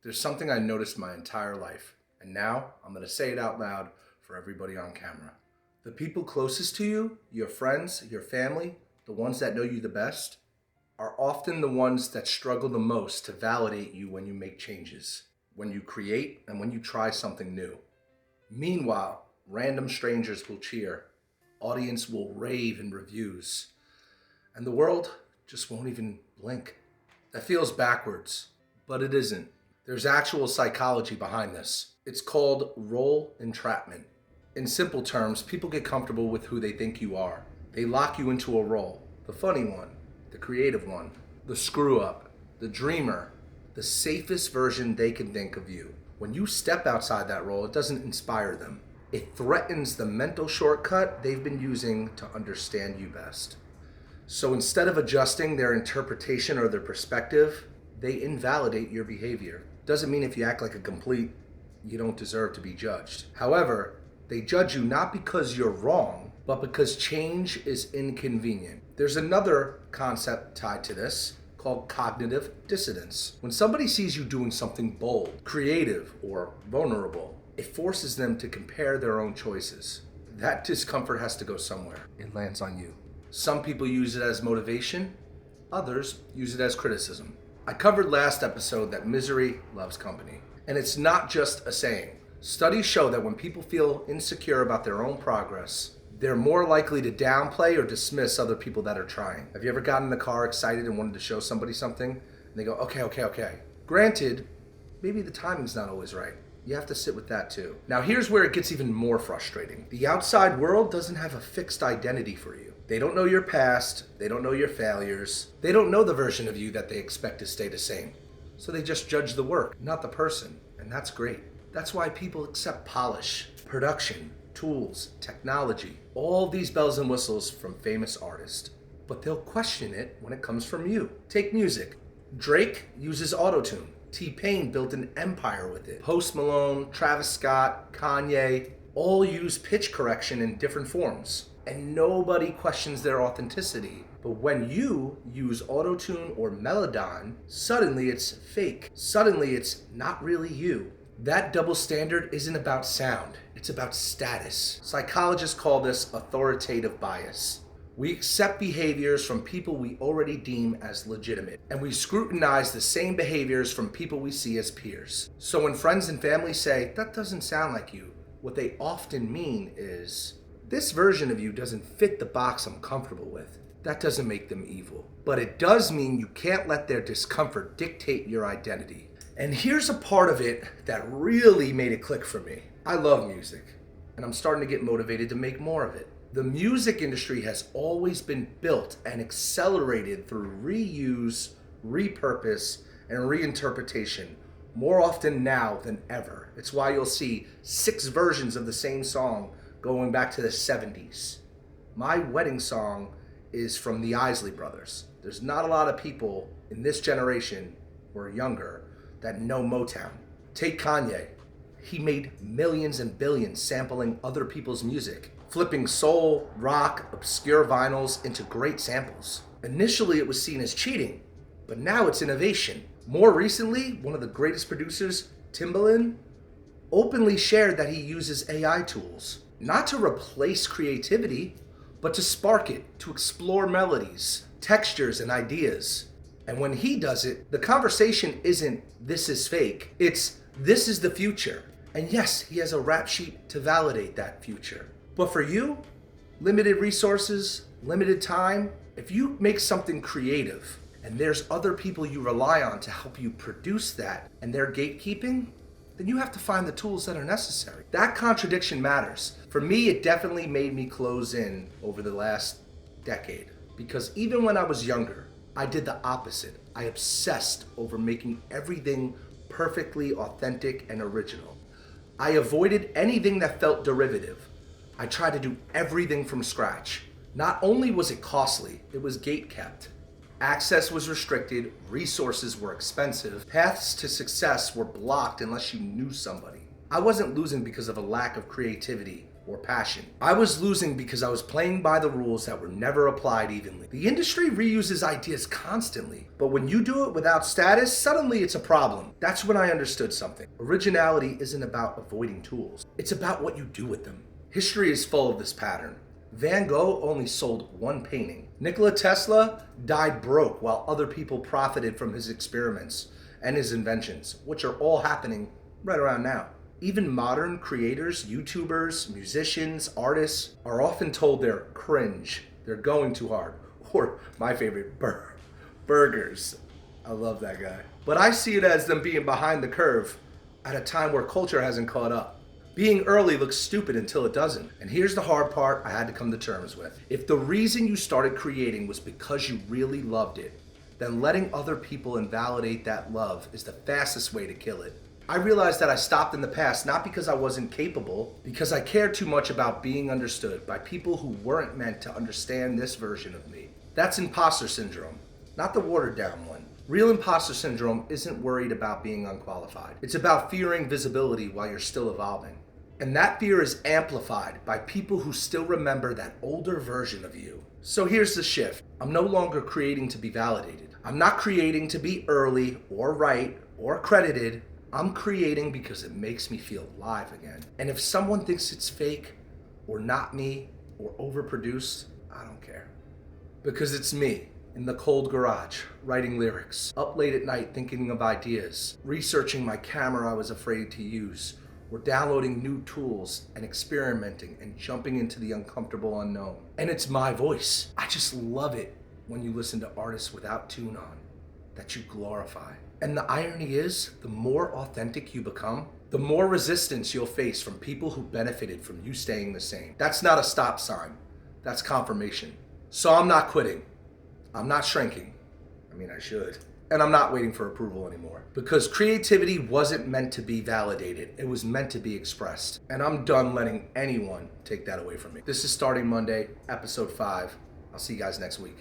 There's something I noticed my entire life, and now I'm going to say it out loud for everybody on camera. The people closest to you, your friends, your family, the ones that know you the best, are often the ones that struggle the most to validate you when you make changes, when you create, and when you try something new. Meanwhile, random strangers will cheer, audience will rave in reviews, and the world just won't even blink. That feels backwards, but it isn't. There's actual psychology behind this. It's called role entrapment. In simple terms, people get comfortable with who they think you are. They lock you into a role. The funny one, the creative one, the screw up, the dreamer, the safest version they can think of you. When you step outside that role, it doesn't inspire them. It threatens the mental shortcut they've been using to understand you best. So instead of adjusting their interpretation or their perspective, they invalidate your behavior. Doesn't mean if you act like a complete, you don't deserve to be judged. However, they judge you not because you're wrong, but because change is inconvenient. There's another concept tied to this called cognitive dissonance. When somebody sees you doing something bold, creative, or vulnerable, it forces them to compare their own choices. That discomfort has to go somewhere. It lands on you. Some people use it as motivation, others use it as criticism. I covered last episode that misery loves company. And it's not just a saying. Studies show that when people feel insecure about their own progress, they're more likely to downplay or dismiss other people that are trying. Have you ever gotten in the car excited and wanted to show somebody something? And they go, okay. Granted, maybe the timing's not always right. You have to sit with that too. Now here's where it gets even more frustrating. The outside world doesn't have a fixed identity for you. They don't know your past, they don't know your failures, they don't know the version of you that they expect to stay the same. So they just judge the work, not the person, and that's great. That's why people accept polish, production, tools, technology, all these bells and whistles from famous artists. But they'll question it when it comes from you. Take music. Drake uses autotune. T-Pain built an empire with it. Post Malone, Travis Scott, Kanye, all use pitch correction in different forms. And nobody questions their authenticity. But when you use autotune or Melodyne, suddenly it's fake. Suddenly it's not really you. That double standard isn't about sound, it's about status. Psychologists call this authoritative bias. We accept behaviors from people we already deem as legitimate, and we scrutinize the same behaviors from people we see as peers. So when friends and family say, that doesn't sound like you, what they often mean is, this version of you doesn't fit the box I'm comfortable with. That doesn't make them evil. But it does mean you can't let their discomfort dictate your identity. And here's a part of it that really made it click for me. I love music, and I'm starting to get motivated to make more of it. The music industry has always been built and accelerated through reuse, repurpose, and reinterpretation, more often now than ever. It's why you'll see 6 versions of the same song going back to the 70s. My wedding song is from the Isley Brothers. There's not a lot of people in this generation or younger that know Motown. Take Kanye. He made millions and billions sampling other people's music, flipping soul, rock, obscure vinyls into great samples. Initially it was seen as cheating, but now it's innovation. More recently, one of the greatest producers, Timbaland, openly shared that he uses AI tools, not to replace creativity, but to spark it, to explore melodies, textures, and ideas. And when he does it, the conversation isn't, this is fake, it's, this is the future. And yes, he has a rap sheet to validate that future. But for you, limited resources, limited time, if you make something creative and there's other people you rely on to help you produce that and they're gatekeeping, then you have to find the tools that are necessary. That contradiction matters. For me, it definitely made me close in over the last decade. Because even when I was younger, I did the opposite. I obsessed over making everything perfectly authentic and original. I avoided anything that felt derivative. I tried to do everything from scratch. Not only was it costly, it was gatekept. Access was restricted, resources were expensive, paths to success were blocked unless you knew somebody. I wasn't losing because of a lack of creativity or passion. I was losing because I was playing by the rules that were never applied evenly. The industry reuses ideas constantly, but when you do it without status, suddenly it's a problem. That's when I understood something. Originality isn't about avoiding tools. It's about what you do with them. History is full of this pattern. Van Gogh only sold one painting. Nikola Tesla died broke while other people profited from his experiments and his inventions, which are all happening right around now. Even modern creators, YouTubers, musicians, artists are often told they're cringe, they're going too hard, or my favorite, burgers. I love that guy. But I see it as them being behind the curve at a time where culture hasn't caught up. Being early looks stupid until it doesn't. And here's the hard part I had to come to terms with. If the reason you started creating was because you really loved it, then letting other people invalidate that love is the fastest way to kill it. I realized that I stopped in the past not because I wasn't capable, because I cared too much about being understood by people who weren't meant to understand this version of me. That's imposter syndrome, not the watered down one. Real imposter syndrome isn't worried about being unqualified. It's about fearing visibility while you're still evolving. And that fear is amplified by people who still remember that older version of you. So here's the shift. I'm no longer creating to be validated. I'm not creating to be early or right or credited. I'm creating because it makes me feel alive again. And if someone thinks it's fake or not me or overproduced, I don't care. Because it's me in the cold garage, writing lyrics, up late at night thinking of ideas, researching my camera I was afraid to use, or downloading new tools and experimenting and jumping into the uncomfortable unknown. And it's my voice. I just love it when you listen to artists without tune on, that you glorify. And the irony is, the more authentic you become, the more resistance you'll face from people who benefited from you staying the same. That's not a stop sign. That's confirmation. So I'm not quitting. I'm not shrinking. I mean, I should. And I'm not waiting for approval anymore. Because creativity wasn't meant to be validated. It was meant to be expressed. And I'm done letting anyone take that away from me. This is Starting Monday, episode 5. I'll see you guys next week.